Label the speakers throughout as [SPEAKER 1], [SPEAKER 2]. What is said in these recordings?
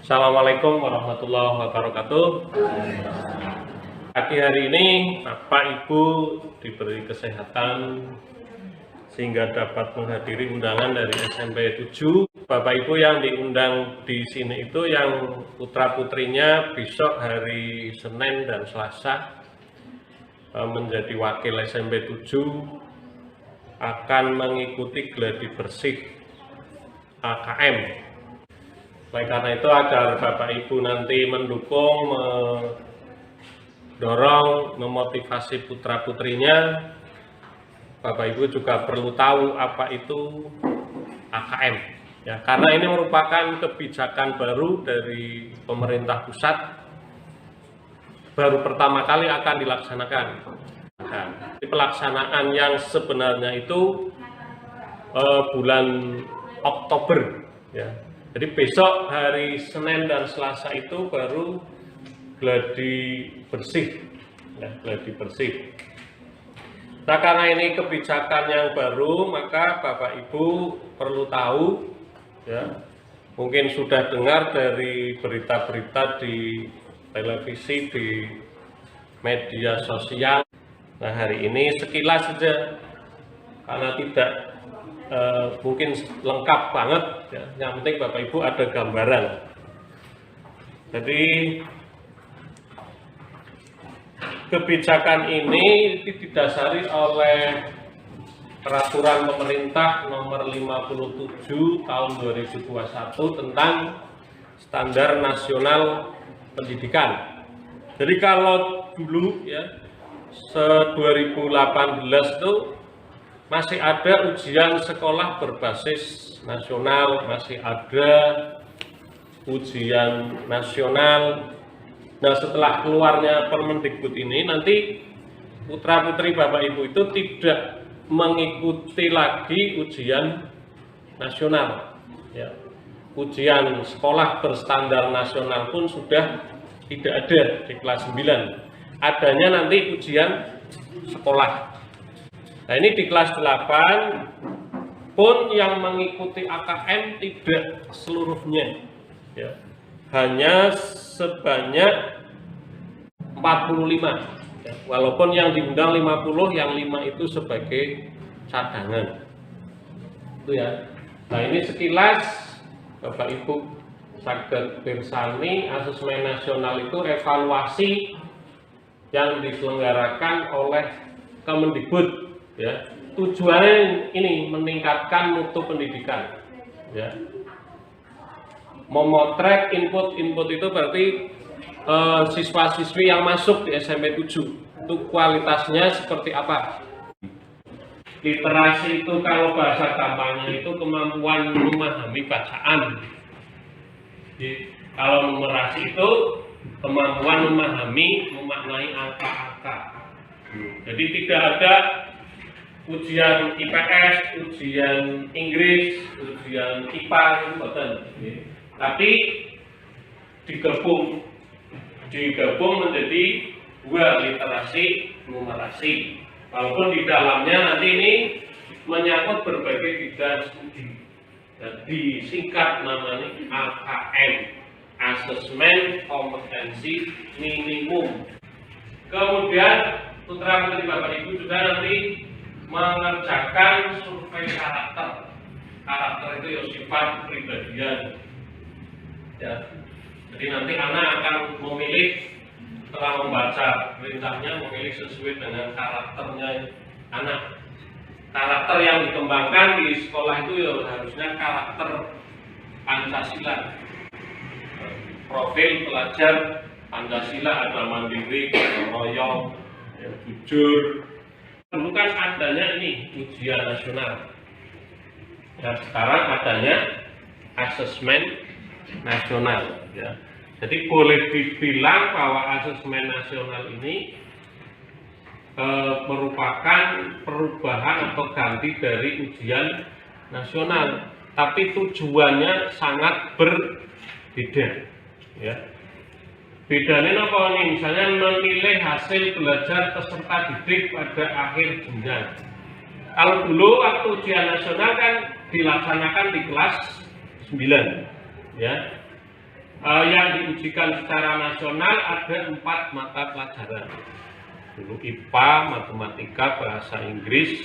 [SPEAKER 1] Assalamualaikum warahmatullahi wabarakatuh. Pagi hari ini Bapak Ibu diberi kesehatan sehingga dapat menghadiri undangan dari SMP 7. Bapak Ibu yang diundang di sini itu yang putra-putrinya besok hari Senin dan Selasa menjadi wakil SMP 7 akan mengikuti gladi bersih AKM. Oleh karena itu agar Bapak Ibu nanti mendukung, mendorong, memotivasi putra-putrinya, Bapak Ibu juga perlu tahu apa itu AKM. Ya, karena ini merupakan kebijakan baru dari pemerintah pusat, baru pertama kali akan dilaksanakan. Nah, pelaksanaan yang sebenarnya itu bulan Oktober, ya. Jadi besok hari Senin dan Selasa itu baru gladi bersih, ya, gladi bersih. Nah, karena ini kebijakan yang baru, maka Bapak Ibu perlu tahu, ya, mungkin sudah dengar dari berita-berita di televisi, di media sosial. Nah, hari ini sekilas saja, karena tidak mungkin lengkap banget, ya. Yang penting Bapak Ibu ada gambaran. Jadi kebijakan ini didasari oleh peraturan pemerintah nomor 57 tahun 2021 tentang standar nasional pendidikan. Jadi kalau dulu, ya, 2018 itu masih ada ujian sekolah berbasis nasional, masih ada ujian nasional. Nah, setelah keluarnya Permendikbud ini, nanti putra-putri Bapak Ibu itu tidak mengikuti lagi ujian nasional, ya. Ujian sekolah berstandar nasional pun sudah tidak ada di kelas 9. Adanya nanti ujian sekolah. Nah, ini di kelas 8 pun yang mengikuti AKM tidak seluruhnya, ya. Hanya sebanyak 45, ya. Walaupun yang diundang 50, yang 5 itu sebagai cadangan. Itu, ya. Nah, ini sekilas Bapak Ibu saged pirsani asesmen nasional itu evaluasi yang diselenggarakan oleh Kemendikbud, ya. Tujuannya ini meningkatkan mutu pendidikan, ya. Memotret input itu berarti siswa-siswi yang masuk di SMP 7 itu kualitasnya seperti apa. Literasi itu kalau bahasa gampangnya itu kemampuan memahami bacaan. Jadi, kalau numerasi itu kemampuan memahami, memaknai angka-angka. Jadi tidak ada ujian IPS, ujian Inggris, ujian IPA, bukan. Tapi digabung menjadi dua, literasi, numerasi. Walaupun di dalamnya nanti ini menyangkut berbagai bidang studi. Disingkat namanya AKM. Asesmen kompetensi minimum. Kemudian putra-putri Bapak Ibu juga nanti mengerjakan survei karakter. Karakter itu ya sifat kepribadian, ya. Jadi nanti anak akan memilih, setelah membaca perintahnya, memilih sesuai dengan karakternya anak. Karakter yang dikembangkan di sekolah itu ya harusnya karakter Pancasila. Profil pelajar Pancasila ada mandiri, loyal, ya, jujur. Dulu kan adanya ini ujian nasional. Ya, sekarang adanya asesmen nasional, ya. Jadi boleh dibilang bahwa asesmen nasional ini merupakan perubahan atau ganti dari ujian nasional, tapi tujuannya sangat berbeda. Ya, bedanya apa nih? Misalnya menilai hasil belajar peserta didik pada akhir jenjang. Kalau dulu waktu ujian nasional kan dilaksanakan di kelas 9, ya. Yang diujikan secara nasional ada 4 mata pelajaran. Dulu IPA, matematika, bahasa Inggris,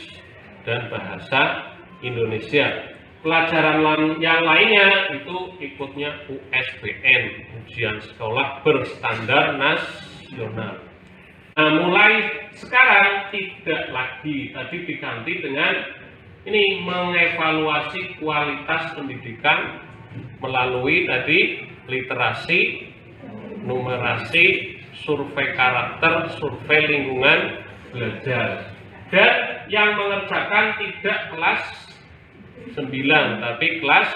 [SPEAKER 1] dan bahasa Indonesia. Pelajaran yang lainnya itu ikutnya USBN, ujian sekolah berstandar nasional. Nah, mulai sekarang tidak lagi, tadi diganti dengan ini mengevaluasi kualitas pendidikan melalui tadi literasi, numerasi, survei karakter, survei lingkungan belajar. Dan yang mengerjakan tidak kelas 9 tapi kelas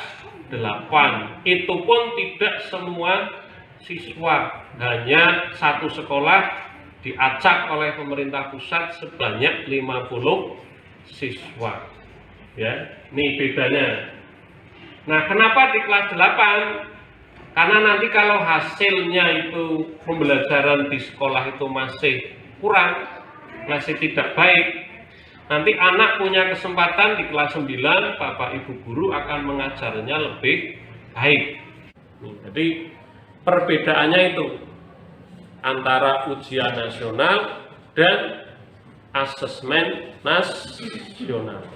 [SPEAKER 1] 8. Itu pun tidak semua siswa, hanya satu sekolah diacak oleh pemerintah pusat sebanyak 50 siswa. Ya, ini bedanya. Nah, kenapa di kelas 8? Karena nanti kalau hasilnya itu pembelajaran di sekolah itu masih kurang, masih tidak baik, nanti anak punya kesempatan di kelas 9, Bapak Ibu guru akan mengajarnya lebih baik. Jadi perbedaannya itu antara ujian nasional dan asesmen nasional.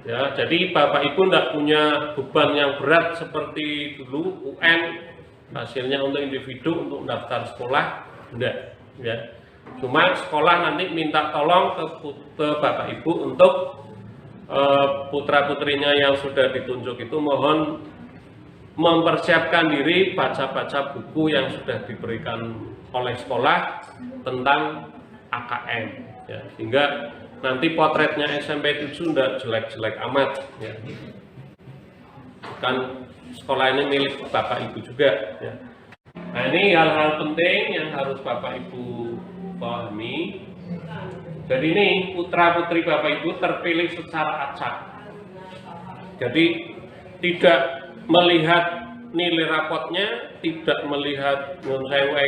[SPEAKER 1] Ya, jadi Bapak Ibu tidak punya beban yang berat seperti dulu UN, hasilnya untuk individu untuk daftar sekolah, enggak. Ya. Cuma sekolah nanti minta tolong ke Bapak Ibu untuk putra-putrinya yang sudah ditunjuk itu mohon mempersiapkan diri baca-baca buku yang sudah diberikan oleh sekolah tentang AKM. Ya, sehingga nanti potretnya SMP 7 tidak jelek-jelek amat. Ya. Kan sekolah ini milik Bapak Ibu juga. Ya. Nah, ini hal-hal penting yang harus Bapak Ibu pahami. Jadi ini putra-putri Bapak Ibu terpilih secara acak. Jadi tidak melihat nilai rapotnya, tidak melihat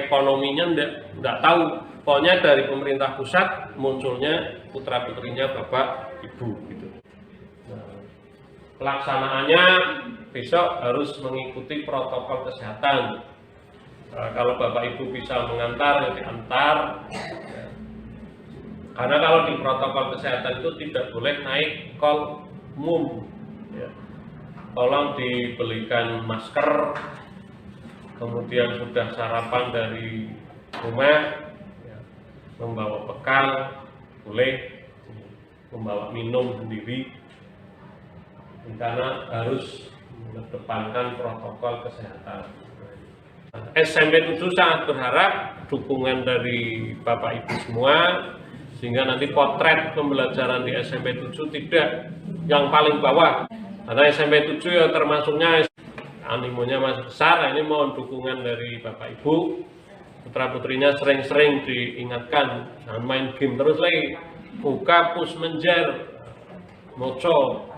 [SPEAKER 1] ekonominya, tidak tahu. Pokoknya dari pemerintah pusat munculnya putra-putrinya Bapak Ibu gitu. Nah, pelaksanaannya besok harus mengikuti protokol kesehatan. Kalau Bapak Ibu bisa mengantar, ya diantar. Karena kalau di protokol kesehatan itu tidak boleh naik call umum. Ya. Tolong dibelikan masker, kemudian sudah sarapan dari rumah, membawa bekal, boleh membawa minum sendiri, karena harus mengedepankan protokol kesehatan. SMP 7 sangat berharap dukungan dari Bapak Ibu semua, sehingga nanti potret pembelajaran di SMP 7 tidak yang paling bawah, karena SMP 7 ya termasuknya animonya masih besar. Ini mohon dukungan dari Bapak Ibu. Putra-putrinya sering-sering diingatkan, jangan main game terus lagi, buka pus menjer, moco,